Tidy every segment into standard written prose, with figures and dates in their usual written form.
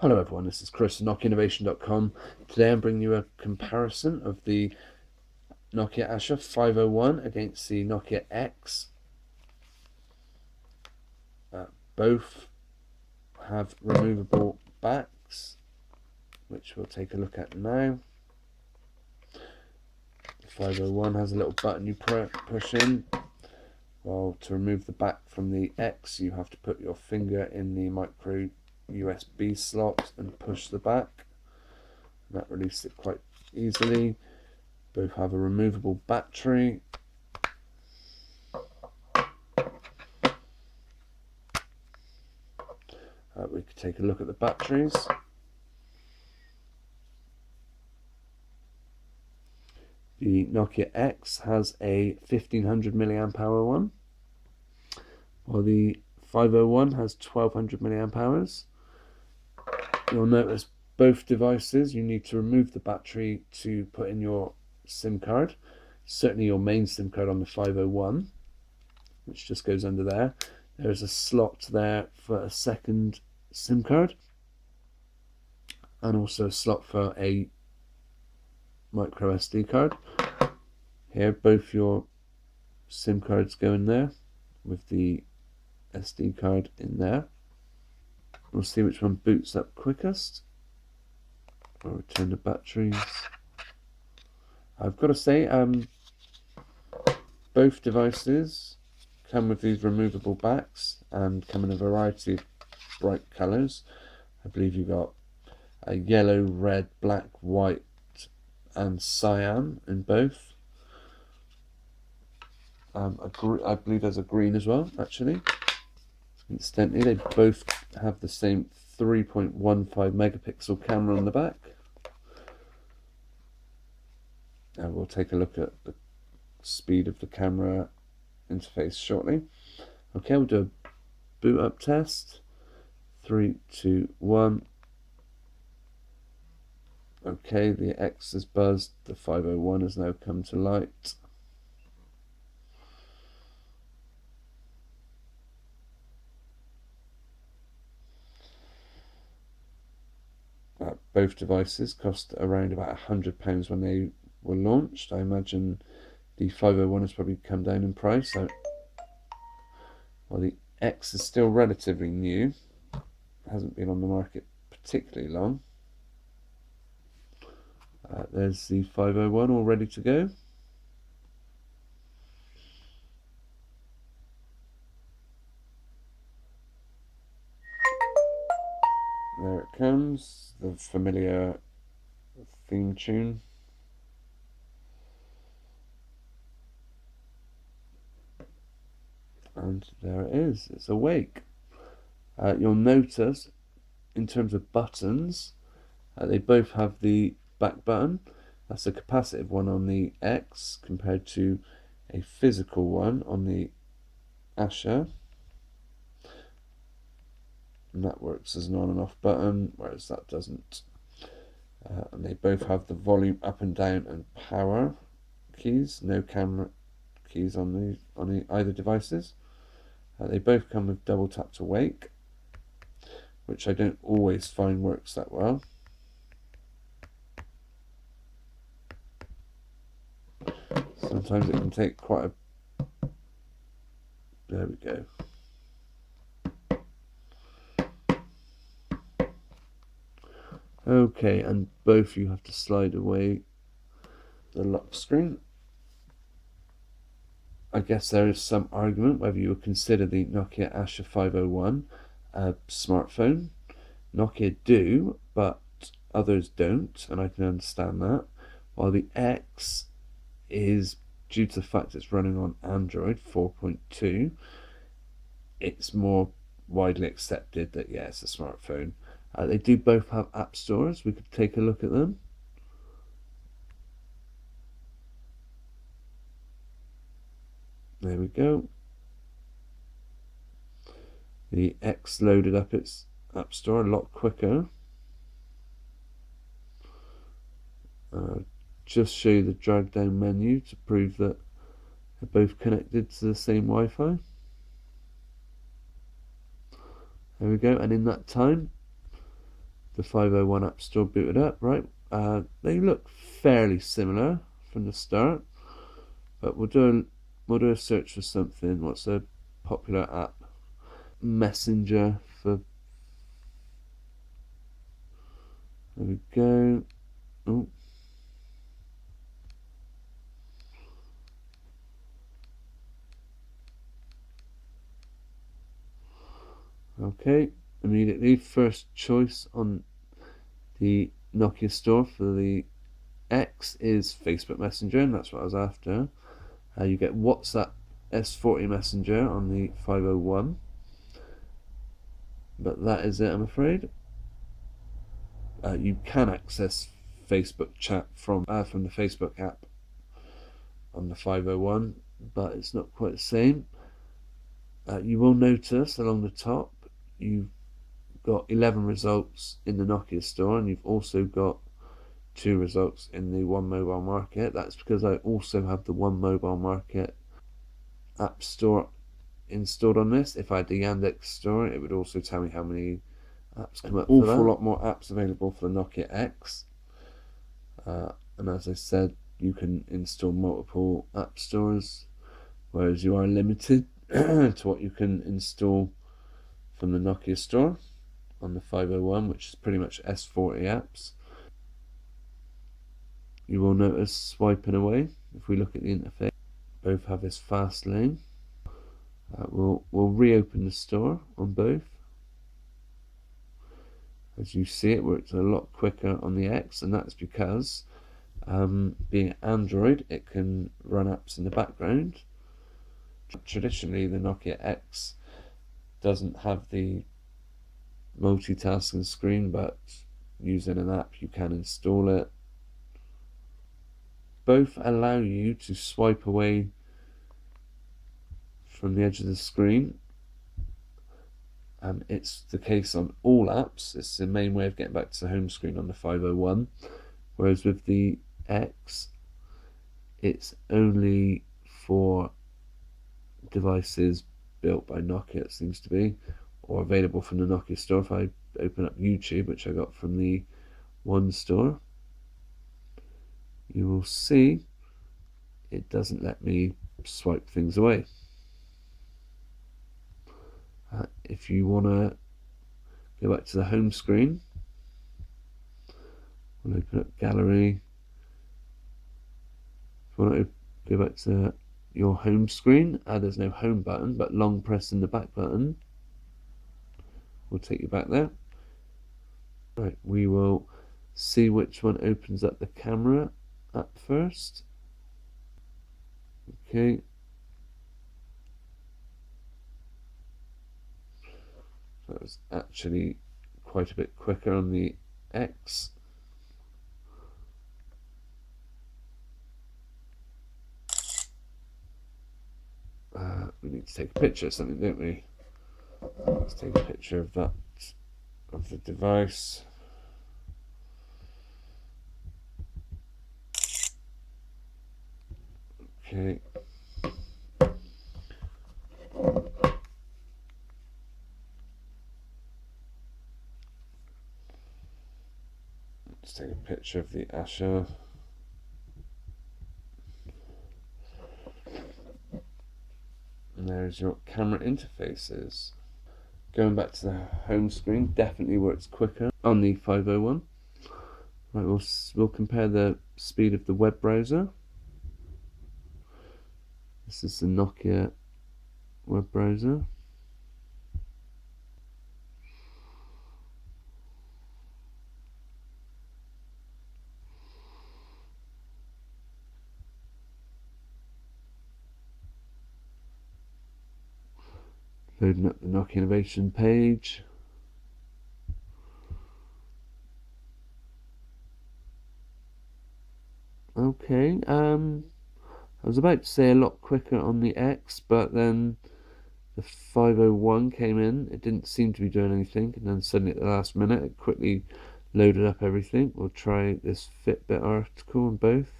Hello everyone, this is Chris from NokiaInnovation.com. Today I'm bringing you a comparison of the Nokia Asha 501 against the Nokia X. Both have removable backs, which we'll take a look at now. The 501 has a little button you push in, while to remove the back from the X you have to put your finger in the micro USB slot and push the back. That releases it quite easily. Both have a removable battery. We could take a look at the batteries. The Nokia X has a 1500 milliamp hour one, while the 501 has 1200 milliamp hours. You'll notice both devices you need to remove the battery to put in your SIM card. Certainly your main SIM card on the 501, which just goes under there. There's a slot there for a second SIM card, and also a slot for a micro SD card. Here both your SIM cards go in there with the SD card in there. We'll see which one boots up quickest. I'll return the batteries. I've got to say, both devices come with these removable backs and come in a variety of bright colours. I believe you've got a yellow, red, black, white and cyan in both. I believe there's a green as well, actually. Incidentally, they both have the same 3.15 megapixel camera on the back. And we'll take a look at the speed of the camera interface shortly. Okay, we'll do a boot up test. 3, 2, 1. Okay, the X has buzzed, the 501 has now come to light. Both devices cost around about £100 when they were launched. I imagine the 501 has probably come down in price. So, while the X is still relatively new, hasn't been on the market particularly long. There's the 501 all ready to go. There it comes, the familiar theme tune. And there it is, it's awake. You'll notice, in terms of buttons, they both have the back button. That's a capacitive one on the X compared to a physical one on the Asha. And that works as an on and off button, whereas that doesn't. And they both have the volume up and down and power keys. No camera keys on either devices. They both come with double tap to wake, which I don't always find works that well. Sometimes it can take quite a... There we go. Okay, and both you have to slide away the lock screen. I guess there is some argument whether you would consider the Nokia Asha 501 a smartphone. Nokia do, but others don't, and I can understand that. While the X is, due to the fact it's running on Android 4.2, it's more widely accepted that, yeah, it's a smartphone. They do both have app stores. We could take a look at them. There we go. The X loaded up its app store a lot quicker. Just show you the drag down menu to prove that they're both connected to the same Wi-Fi. There we go, and in that time the 501 App Store booted up, right? They look fairly similar from the start, but we'll do a search for something. What's a popular app? Messenger for. There we go. Oh. Okay, immediately first choice on the Nokia store for the X is Facebook Messenger, and that's what I was after. You get WhatsApp S40 Messenger on the 501, but that is it, I'm afraid. You can access Facebook chat from the Facebook app on the 501, but it's not quite the same. You will notice along the top you've got 11 results in the Nokia store, and you've also got 2 results in the One Mobile Market. That's because I also have the One Mobile Market app store installed on this. If I had the Yandex store, it would also tell me how many apps come up. An awful lot more apps available for the Nokia X, and as I said, you can install multiple app stores, whereas you are limited to what you can install from the Nokia store on the 501, which is pretty much S40 apps. You will notice swiping away, if we look at the interface, both have this fast lane. We'll reopen the store on both. As you see, it works a lot quicker on the X, and that's because being Android, it can run apps in the background. Traditionally, the Nokia X doesn't have the multitasking screen, but using an app you can install it. Both allow you to swipe away from the edge of the screen. It's the case on all apps. It's the main way of getting back to the home screen on the 501, whereas with the X, it's only for devices built by Nokia, it seems to be, or available from the Nokia store. If I open up YouTube, which I got from the One store, you will see it doesn't let me swipe things away. If you want to go back to the home screen, we'll open up gallery. If you want to go back to your home screen, there's no home button, but long pressing the back button will take you back there. Right, we will see which one opens up the camera app first. Okay. That was actually quite a bit quicker on the X. We need to take a picture of something, don't we? Let's take a picture of that, of the device. Okay. Let's take a picture of the Asha. And there's your camera interfaces. Going back to the home screen definitely works quicker on the 501. Right, we'll compare the speed of the web browser. This is the Nokia Web Browser. Loading up the Nokia Innovation page. Okay, I was about to say a lot quicker on the X, but then the 501 came in. It didn't seem to be doing anything, and then suddenly at the last minute it quickly loaded up everything. We'll try this Fitbit article on both.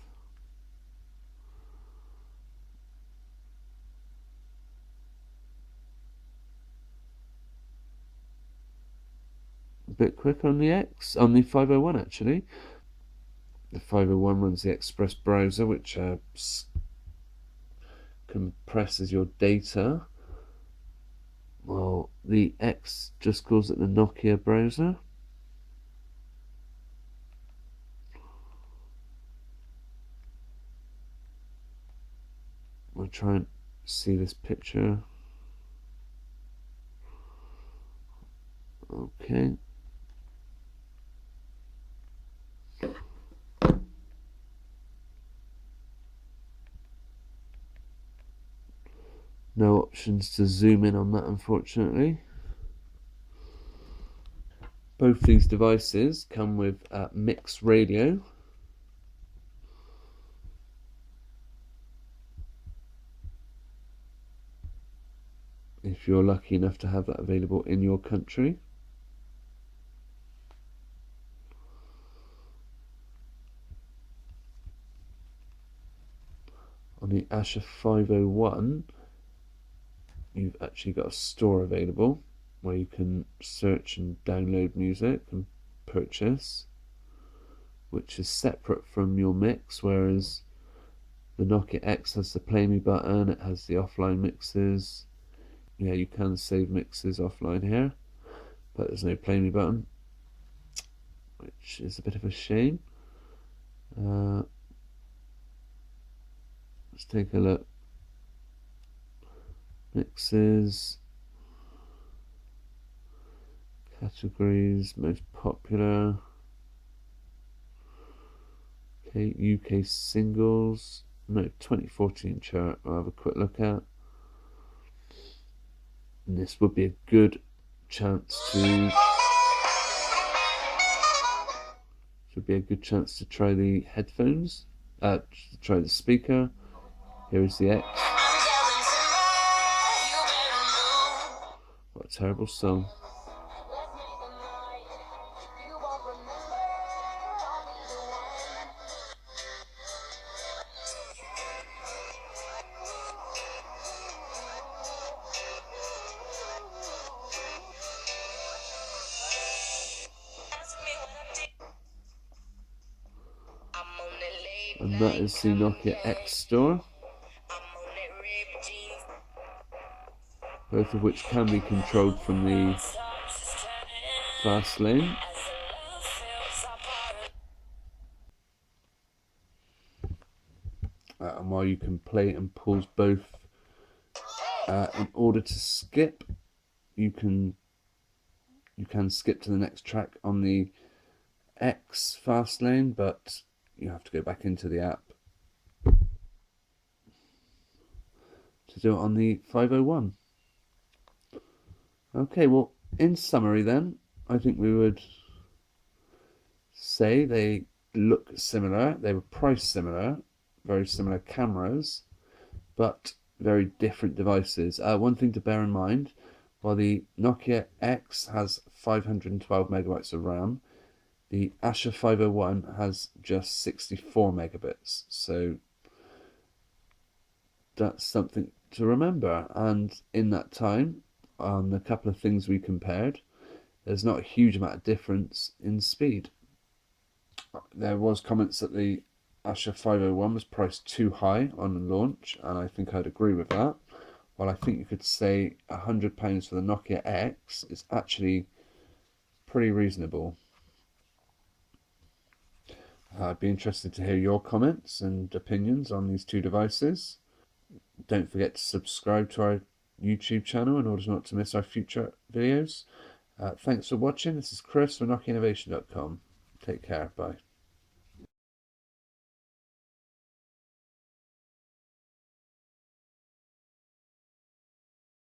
bit quicker on the on the 501 actually. The 501 runs the Express browser, which compresses your data. Well, the X just calls it the Nokia browser. I'll try and see this picture. Okay. No options to zoom in on that, unfortunately. Both these devices come with mixed radio. If you're lucky enough to have that available in your country. On the Asha 501, you've actually got a store available where you can search and download music and purchase, which is separate from your mix, whereas the Nokia X has the play me button, it has the offline mixes. Yeah, you can save mixes offline here, but there's no play me button, which is a bit of a shame. Let's take a look. Mixes, categories, most popular. Okay, UK singles. No, 2014 chart I'll have a quick look at. And this would be a good chance to try the headphones. Try the speaker. Here is the X. What a terrible song. And that is the Nokia X store, both of which can be controlled from the fast lane. And while you can play and pause both, in order to skip, you can skip to the next track on the X fast lane, but you have to go back into the app to do it on the 501. Okay, well, in summary then, I think we would say they look similar, they were priced similar, very similar cameras, but very different devices. One thing to bear in mind, while the Nokia X has 512 megabytes of RAM, the Asha 501 has just 64 megabits, so that's something to remember. And in that time, on the couple of things we compared, there's not a huge amount of difference in speed. There was comments that the Asha 501 was priced too high on launch, and I think I'd agree with that. While I think you could say £100 for the Nokia X is actually pretty reasonable. I'd be interested to hear your comments and opinions on these two devices. Don't forget to subscribe to our YouTube channel in order not to miss our future videos. Thanks for watching. This is Chris from NokiaInnovation.com. Take care. Bye.